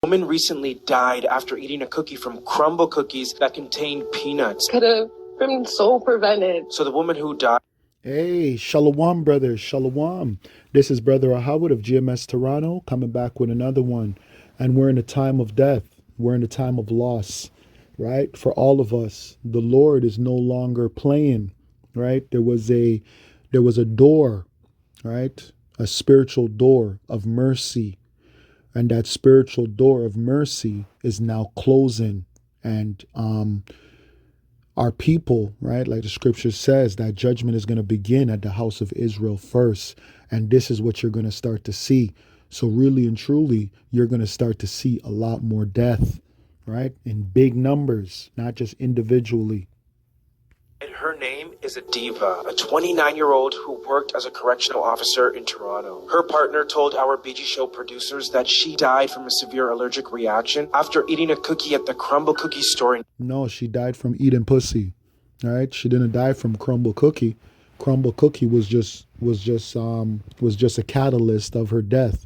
woman recently died after eating a cookie from Crumble Cookies that contained peanuts. Could have been so prevented. So the woman who died... Hey, Shalom, brothers, Shalom. This is Brother Ahawad of GMS Toronto coming back with another one. And we're in a time of death. We're in a time of loss, right? For all of us, the Lord is no longer playing, right? There was a door, right? A spiritual door of mercy. And that spiritual door of mercy is now closing. And our people, right, like the scripture says, that judgment is going to begin at the house of Israel first. And this is what you're going to start to see. So really and truly, you're going to start to see a lot more death, right, in big numbers, not just individually. Her name is Adiva, a 29-year-old who worked as a correctional officer in Toronto. Her partner told our BG Show producers that she died from a severe allergic reaction after eating a cookie at the Crumble Cookie store. No, she died from eating pussy, all right? She didn't die from Crumble Cookie. Crumble Cookie was just a catalyst of her death,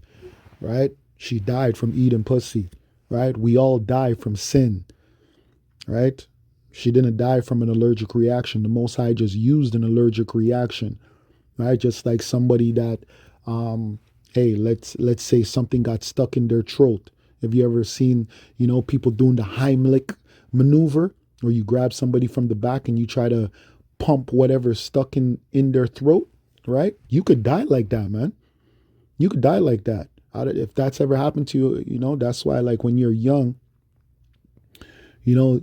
right? She died from eating pussy, right? We all die from sin, right? She didn't die from an allergic reaction. The Most High just used an allergic reaction, right? Just like somebody that, hey, let's say something got stuck in their throat. Have you ever seen, people doing the Heimlich maneuver, where you grab somebody from the back and you try to pump whatever's stuck in their throat, right? You could die like that, man. You could die like that. If that's ever happened to you, that's why, like, when you're young,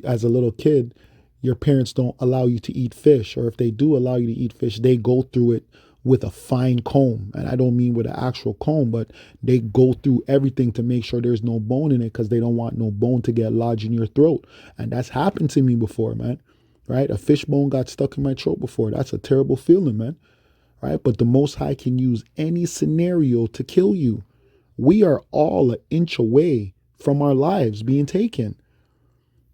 as a little kid, your parents don't allow you to eat fish. Or if they do allow you to eat fish, they go through it with a fine comb. And I don't mean with an actual comb, but they go through everything to make sure there's no bone in it, because they don't want no bone to get lodged in your throat. And that's happened to me before, man. Right? A fish bone got stuck in my throat before. That's a terrible feeling, man. Right? But the Most High can use any scenario to kill you. We are all an inch away from our lives being taken.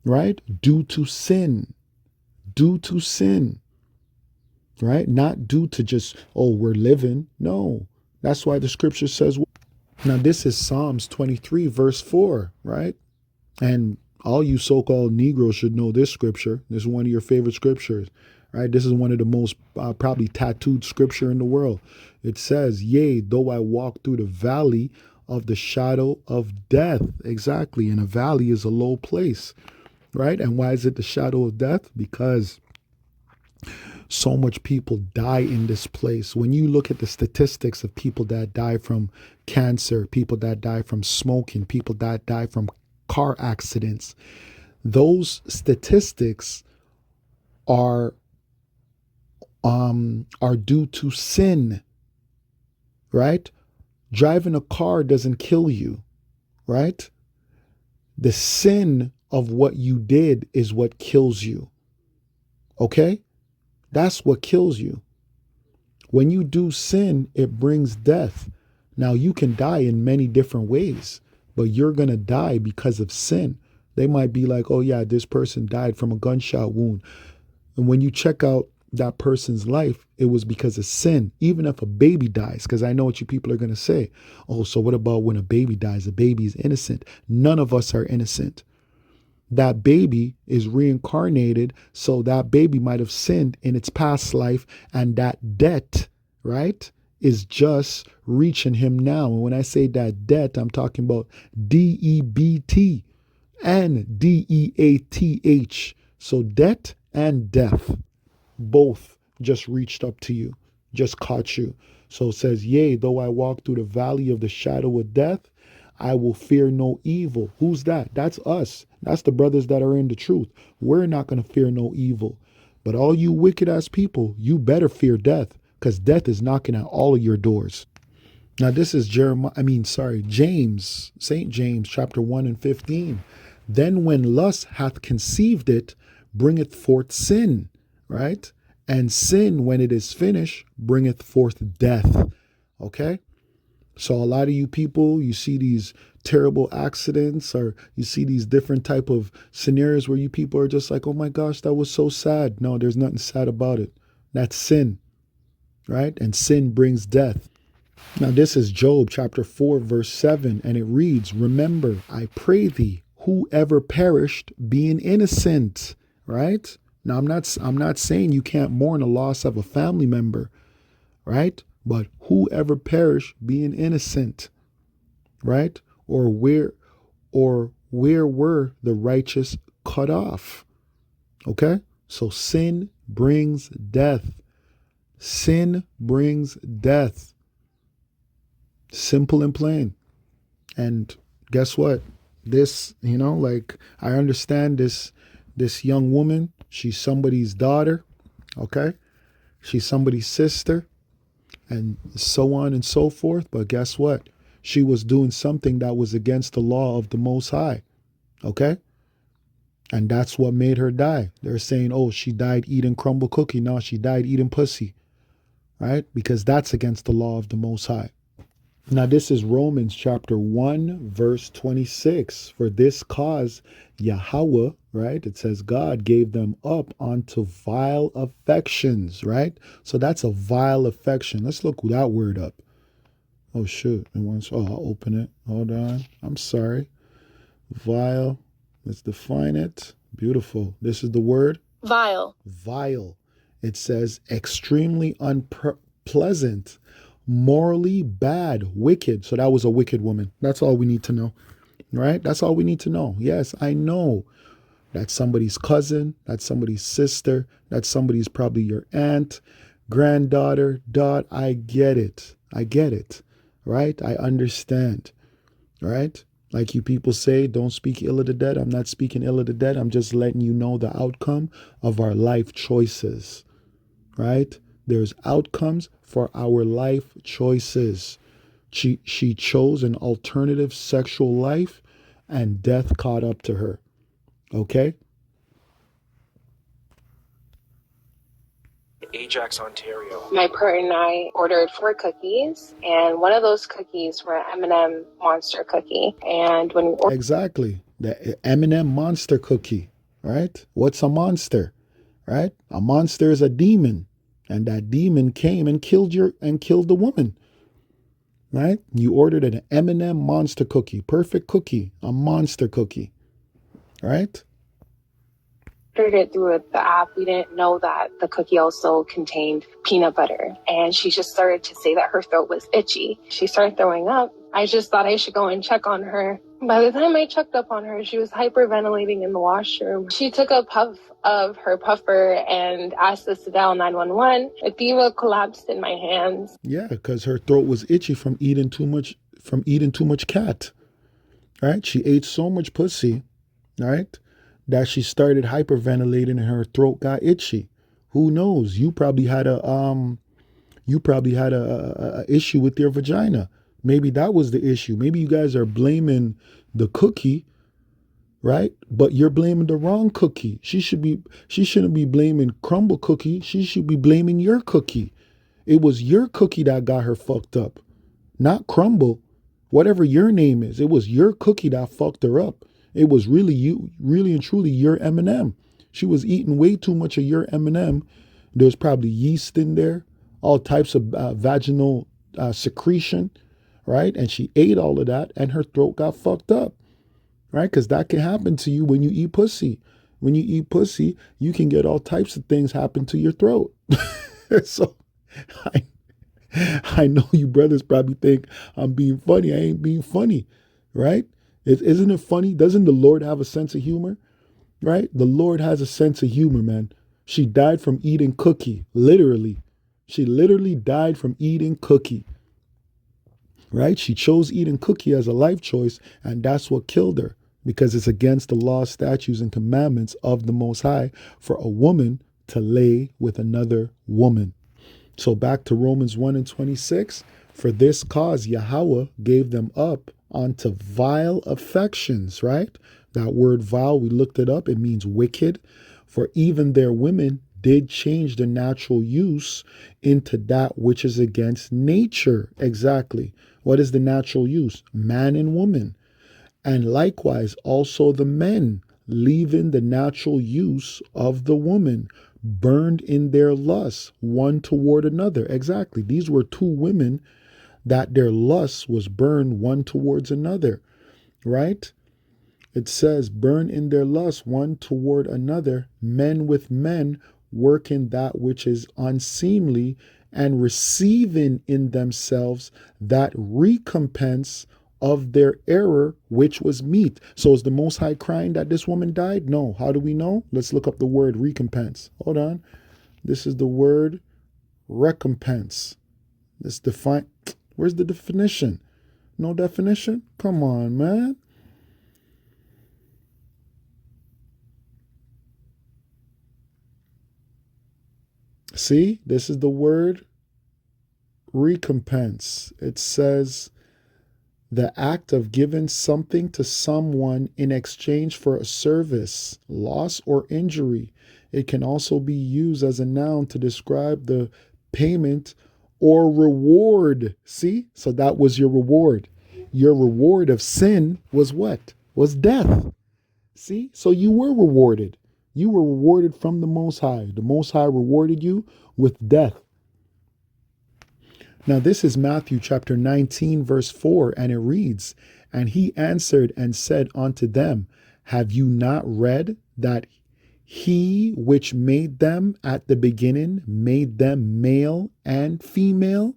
Right? Due to sin, right? Not due to just, we're living. No, that's why the scripture says, now this is Psalms 23, verse 4, right? And all you so-called Negroes should know this scripture. This is one of your favorite scriptures, right? This is one of the most probably tattooed scripture in the world. It says, yea, though I walk through the valley of the shadow of death. Exactly. And a valley is a low place. Right? And why is it the shadow of death? Because so much people die in this place. When you look at the statistics of people that die from cancer, people that die from smoking, people that die from car accidents, those statistics are due to sin. Right? Driving a car doesn't kill you. Right? The sin of what you did is what kills you. Okay? That's what kills you. When you do sin, it brings death. Now, you can die in many different ways, but you're going to die because of sin. They might be like, oh yeah, this person died from a gunshot wound. And when you check out that person's life, it was because of sin. Even if a baby dies, because I know what you people are going to say. Oh, so what about when a baby dies? A baby is innocent. None of us are innocent. That baby is reincarnated, so that baby might have sinned in its past life, and that debt, right, is just reaching him now. And when I say that debt, I'm talking about DEBT and DEATH. So debt and death, both just reached up to you, just caught you. So it says, yea, though I walk through the valley of the shadow of death, I will fear no evil. Who's that? That's us. That's the brothers that are in the truth. We're not going to fear no evil. But all you wicked ass people, you better fear death, because death is knocking at all of your doors. Now this is James, St. James, chapter 1 and 15. Then when lust hath conceived it, bringeth forth sin, right? And sin, when it is finished, bringeth forth death. Okay? So a lot of you people, you see these terrible accidents, or you see these different type of scenarios where you people are just like, oh my gosh, that was so sad. No, there's nothing sad about it. That's sin, right? And sin brings death. Now, this is Job chapter 4, verse 7, and it reads, "Remember, I pray thee, whoever perished being innocent," right? Now, I'm not saying you can't mourn the loss of a family member, right? But whoever perished being innocent, right? Or where were the righteous cut off? Okay? So sin brings death. Sin brings death. Simple and plain. And guess what? This, like, I understand this young woman, she's somebody's daughter, okay? She's somebody's sister, and so on and so forth. But guess what? She was doing something that was against the law of the Most High, okay? And that's what made her die. They're saying, oh, she died eating crumble cookie. No, she died eating pussy, right? Because that's against the law of the Most High. Now, this is Romans chapter 1, verse 26. For this cause, Yahweh, right? It says God gave them up onto vile affections, right? So that's a vile affection. Let's look that word up. Oh, shoot. I'll open it. Hold on. I'm sorry. Vile. Let's define it. Beautiful. This is the word. Vile. Vile. It says extremely unpleasant, morally bad, wicked. So that was a wicked woman. That's all we need to know, right? That's all we need to know. Yes, I know that's somebody's cousin, that's somebody's sister, that's somebody's probably your aunt, granddaughter, I get it. I get it, right? I understand, right? Like you people say, don't speak ill of the dead. I'm not speaking ill of the dead. I'm just letting you know the outcome of our life choices, right? There's outcomes for our life choices. She chose an alternative sexual life and death caught up to her. Okay? Ajax, Ontario. My partner and I ordered 4 cookies, and one of those cookies were an M&M Monster cookie. And when we ordered, Exactly. The M&M Monster cookie, right? What's a monster, right? A monster is a demon, and that demon came and killed the woman, right? You ordered an M&M Monster cookie, perfect cookie, a monster cookie, right? it through the app, we didn't know that the cookie also contained peanut butter. And she just started to say that her throat was itchy. She started throwing up. I just thought I should go and check on her. By the time I checked up on her, she was hyperventilating in the washroom. She took a puff of her puffer and asked us to dial 911. A diva collapsed in my hands. Yeah, because her throat was itchy from eating too much cat, right? She ate so much pussy, right, that she started hyperventilating and her throat got itchy. Who knows? You probably had a issue with your vagina. Maybe that was the issue. Maybe you guys are blaming the cookie, right? But you're blaming the wrong cookie. She shouldn't be blaming crumble cookie. She should be blaming your cookie. It was your cookie that got her fucked up, not crumble. Whatever your name is, it was your cookie that fucked her up. It was really and truly your M&M. She was eating way too much of your M&M. There was probably yeast in there, all types of vaginal secretion, right? And she ate all of that and her throat got fucked up, right? Because that can happen to you when you eat pussy. When you eat pussy, you can get all types of things happen to your throat. So I know you brothers probably think I'm being funny. I ain't being funny, right? Isn't it funny? Doesn't the Lord have a sense of humor, right? The Lord has a sense of humor, man. She died from eating cookie, literally. She literally died from eating cookie, right? She chose eating cookie as a life choice, and that's what killed her because it's against the law, statutes, and commandments of the Most High for a woman to lay with another woman. So back to Romans 1 and 26. For this cause Yahweh gave them up onto vile affections, right? That word vile, we looked it up. It means wicked. For even their women did change the natural use into that which is against nature. Exactly. What is the natural use? Man and woman. And likewise also the men, leaving the natural use of the woman, burned in their lusts one toward another. Exactly. These were two women that their lust was burned one towards another, right? It says, burn in their lust one toward another, men with men, working that which is unseemly, and receiving in themselves that recompense of their error, which was meet. So is the Most High crying that this woman died? No. How do we know? Let's look up the word recompense. Hold on. This is the word recompense. Let's define. Where's the definition? No definition? Come on, man. See, this is the word recompense. It says the act of giving something to someone in exchange for a service, loss, or injury. It can also be used as a noun to describe the payment or reward. See, so that was your reward. Your reward of sin was what? Was death. See, so you were rewarded. You were rewarded from the Most High. The Most High rewarded you with death. Now, this is Matthew chapter 19, verse 4, and it reads, and he answered and said unto them, have you not read that he which made them at the beginning made them male and female,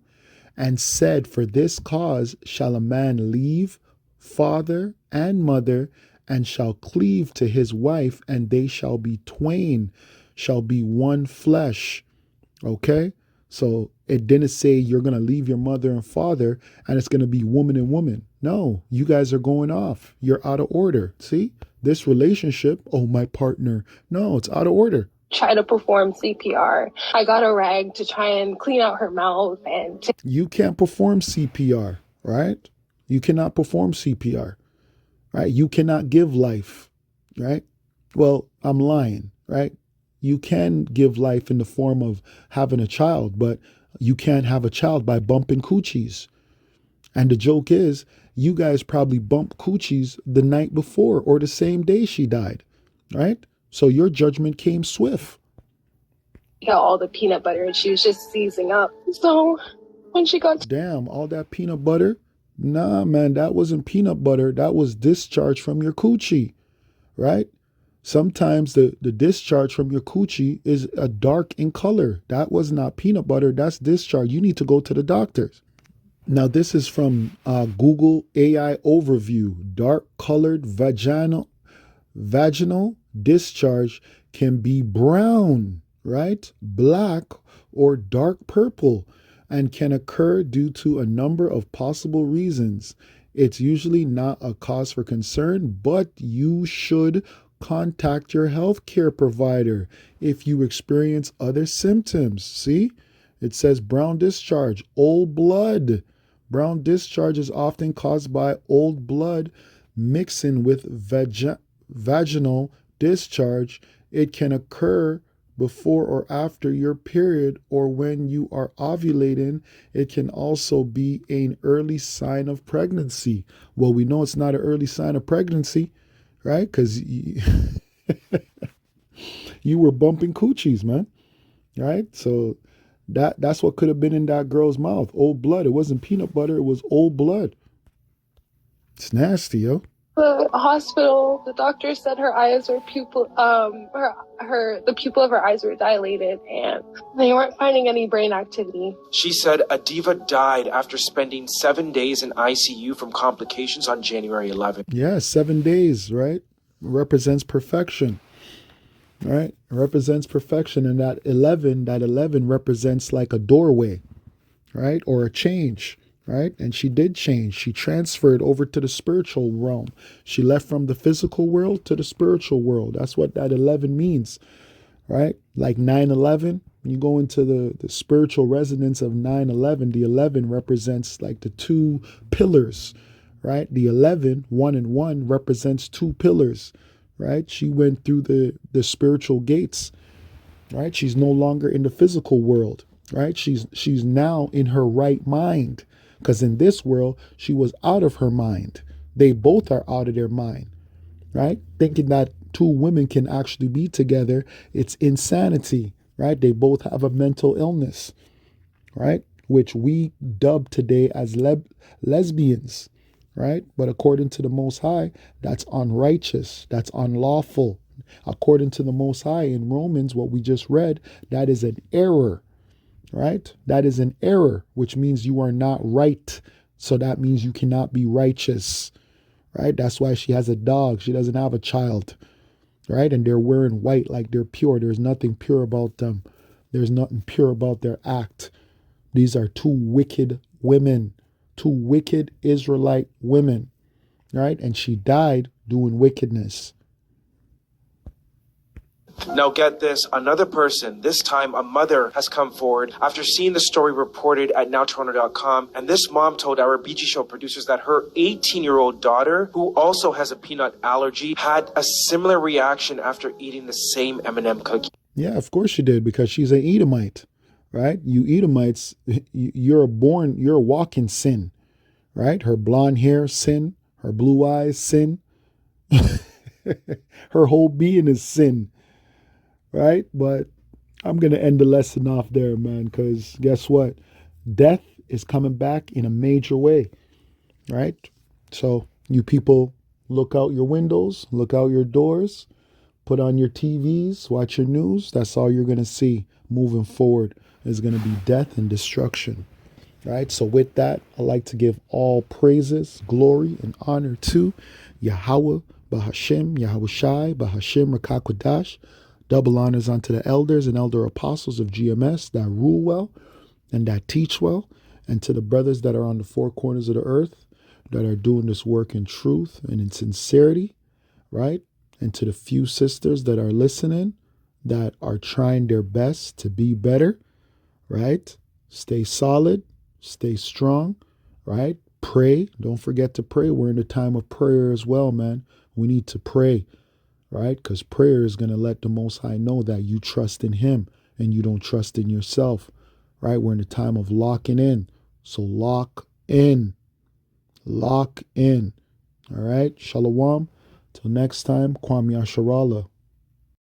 and said, for this cause shall a man leave father and mother, and shall cleave to his wife, and they shall be twain, shall be one flesh. Okay? So it didn't say you're going to leave your mother and father and it's going to be woman and woman. No, you guys are going off. You're out of order. See, this relationship, oh, my partner. No, it's out of order. Try to perform CPR. I got a rag to try and clean out her mouth. You can't perform CPR, right? You cannot perform CPR, right? You cannot give life, right? Well, I'm lying, right? You can give life in the form of having a child, but you can't have a child by bumping coochies. And the joke is, you guys probably bumped coochies the night before or the same day she died, right? So your judgment came swift. All the peanut butter, and she was just seizing up. So when she got damn, all that peanut butter? Nah, man, that wasn't peanut butter. That was discharge from your coochie, right? Sometimes the discharge from your coochie is a dark in color. That was not peanut butter. That's discharge. You need to go to the doctors. Now, this is from Google AI overview. Dark colored vaginal discharge can be brown, right? Black or dark purple, and can occur due to a number of possible reasons. It's usually not a cause for concern, but you should contact your healthcare provider if you experience other symptoms. See, it says brown discharge, old blood. Brown discharge is often caused by old blood mixing with vaginal discharge. It can occur before or after your period or when you are ovulating. It can also be an early sign of pregnancy. Well, we know it's not an early sign of pregnancy, right? Because you were bumping coochies, man. Right? So that's what could have been in that girl's mouth. Old blood. It wasn't peanut butter. It was old blood. It's nasty, yo. The hospital, the doctor said her eyes were the pupil of her eyes were dilated, and they weren't finding any brain activity. She said a diva died after spending 7 days in ICU from complications on January 11th. Yeah, 7 days, right? Represents perfection, right? Represents perfection. And that 11 represents like a doorway, right? Or a change. Right? And she did change. She transferred over to the spiritual realm. She left from the physical world to the spiritual world. That's what that 11 means, right? Like 9/11, when you go into the spiritual resonance of 9/11, the 11 represents like the two pillars, right? The 11, 1 and 1, represents two pillars, right? She went through the spiritual gates, right? She's no longer in the physical world, right? She's now in her right mind. Because in this world, she was out of her mind. They both are out of their mind, right? Thinking that two women can actually be together, it's insanity, right? They both have a mental illness, right? which we dub today as lesbians, right? But according to the Most High, that's unrighteous, that's unlawful. According to the Most High in Romans, what we just read, that is an error, right? That is an error, which means you are not right. So that means you cannot be righteous, right? That's why she has a dog. She doesn't have a child, right? And they're wearing white like they're pure. There's nothing pure about them. There's nothing pure about their act. These are two wicked women, two wicked Israelite women, right? And she died doing wickedness. Now get this, another person, this time a mother, has come forward after seeing the story reported at NowToronto.com, and this mom told our BG Show producers that her 18-year-old daughter, who also has a peanut allergy, had a similar reaction after eating the same M&M cookie. Yeah, of course she did, because she's an Edomite, right? You Edomites, you're a walking sin, right? Her blonde hair, sin. Her blue eyes, sin. Her whole being is sin. Right? But I'm going to end the lesson off there, man, because guess what? Death is coming back in a major way, right? So you people, look out your windows, look out your doors, put on your TVs, watch your news. That's all you're going to see moving forward is going to be death and destruction, right? So with that, I like to give all praises, glory, and honor to Yahweh, Bahashem, Yahweh Shai, Bahashem, Rakakwadash. Double honors unto the elders and elder apostles of GMS that rule well and that teach well, and to the brothers that are on the four corners of the earth that are doing this work in truth and in sincerity, right? And to the few sisters that are listening, that are trying their best to be better, right? Stay solid, stay strong, right? Pray. Don't forget to pray. We're in a time of prayer as well, man. We need to pray. Right? Because prayer is going to let the Most High know that you trust in Him and you don't trust in yourself. Right? We're in a time of locking in. So lock in. Lock in. All right? Shalom. Till next time, Kwame Asharallah.